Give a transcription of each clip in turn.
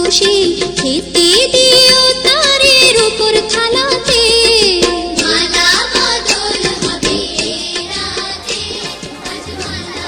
বসে খেতে দিও তারের উপর থালাতে। মালা বদল হবে রাতে, আজ মালা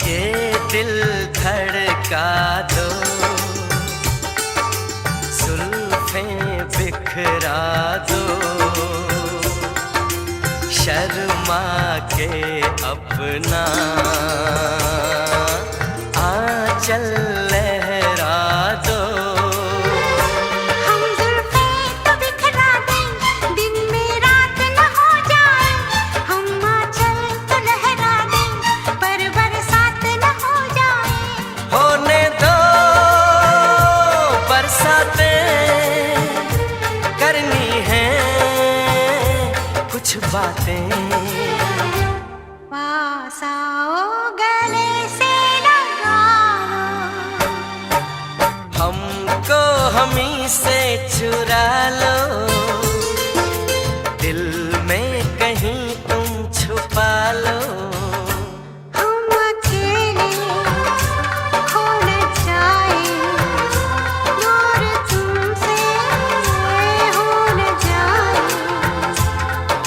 ये दिल धड़का दो, जुल्फें बिखरा दो, शर्मा के अपना आंचल लहरा दो। हम जुल्फें तो बिखरा दें, दिन में रात न हो जाए, हम आंचल तो लहरा दें, पर बरसात न हो जाए। होने दो बरसातें, करनी है कुछ बातें। पास आओ गले से लगा लो, हमको हमी से चुरा लो, दिल में कहीं तुम छुपा लो। हम अकेले खो न जाए, दूर तुमसे हो न जाए।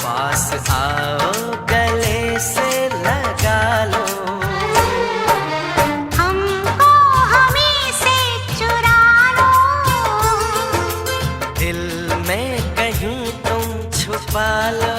पास आओ गले से लगा लो, हमको हमी से चुरा लो, दिल में कहीं तुम छुपा लो।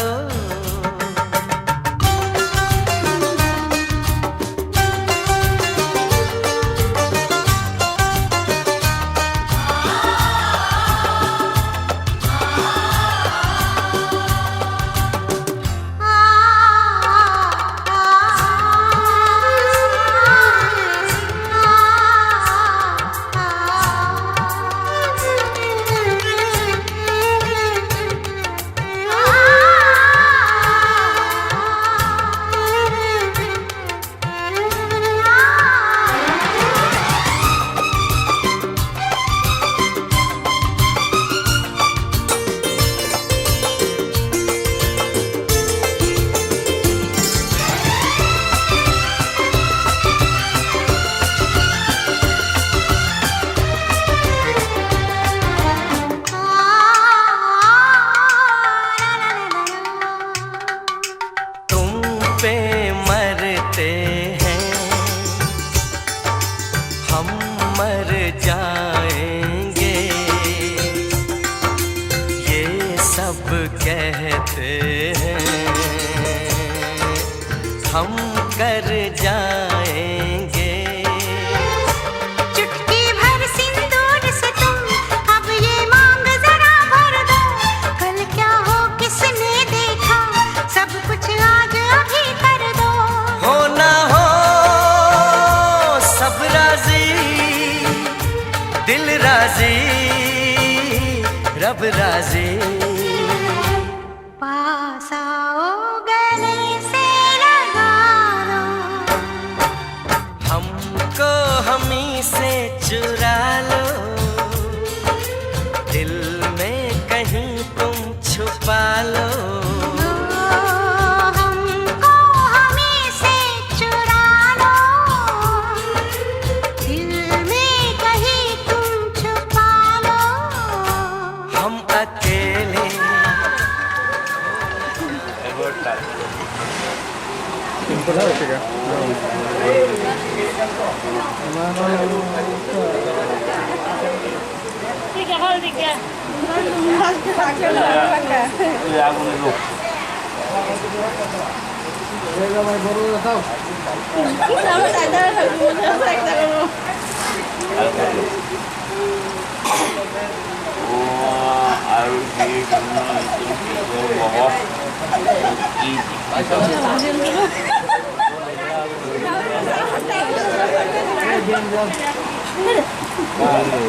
तुम पे मरते हैं, हम मर जाएंगे, ये सब कहते हैं, हम कर जाएंगे। चुटकी भर सिंदूर से तुम अब ये मांग जरा भर दो, कल क्या हो किसने देखा, सब कुछ आज अभी कर दो। हो ना हो सब राजी, दिल राजी, रब राजी। पास आओ गले से लगा लो, हमको हमी से चुरा लो, दिल में कहीं तुम छुपा लो। हमको हमी से चुरा लो, दिल में कहीं तुम छुपा लो। हम अकेले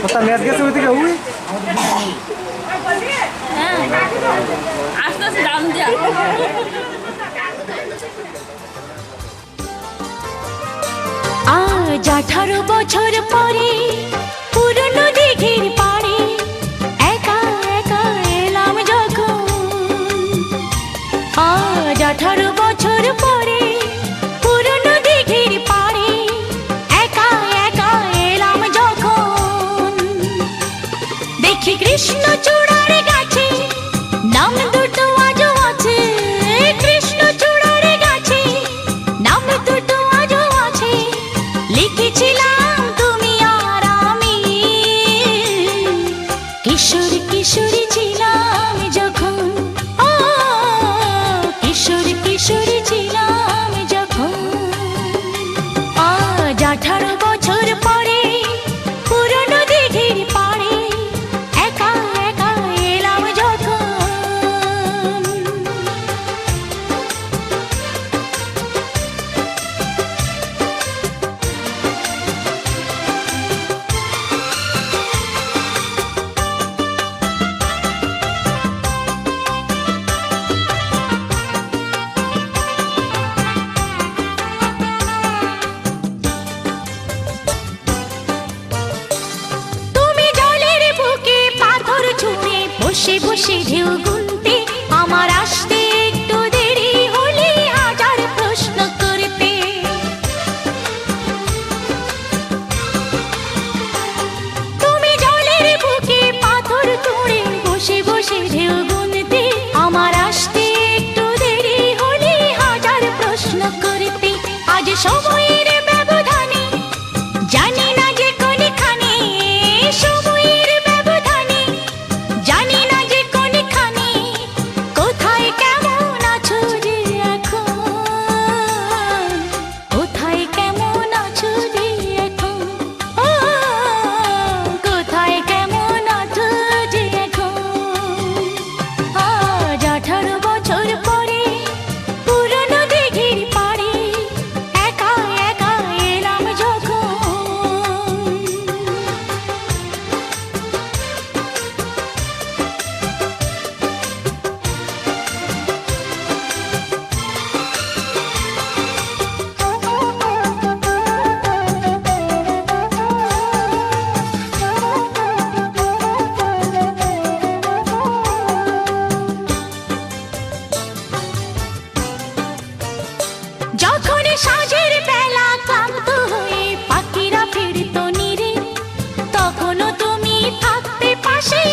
Kota lihat guys seperti kau ini. আসতে দাম দিয়া আজ 18 বছর পরে পুরনো দিঘির পাড়ে একা একা এলাম যখন। আজ 18 বছর পরে পুরনো দিঘির পাড়ে একা একা এলাম যখন। দেখি কৃষ্ণচূড়ার গাছে নাম দুটো আজও আছে, কৃষ্ণচূড়ার গাছে নাম দুটো আজও আছে। সময়ের ব্যবধানে জানি না যে কোনখানে, সময়ের ব্যবধানে জানি না যে কোনখানে, কোথায় কেমন আছো যে এখন, কোথায় কেমন আছো যে এখন, ও কোথায় কেমন আছো যে এখন। আজ 18 বছর পরে পুরনো দিঘির পাড়ে একা একা এলাম যখন। যখন সাঁঝের বেলা ক্লান্ত হয়ে পাখিরা ফিরতো নীরে, তখনও তুমি থাকতে পাশে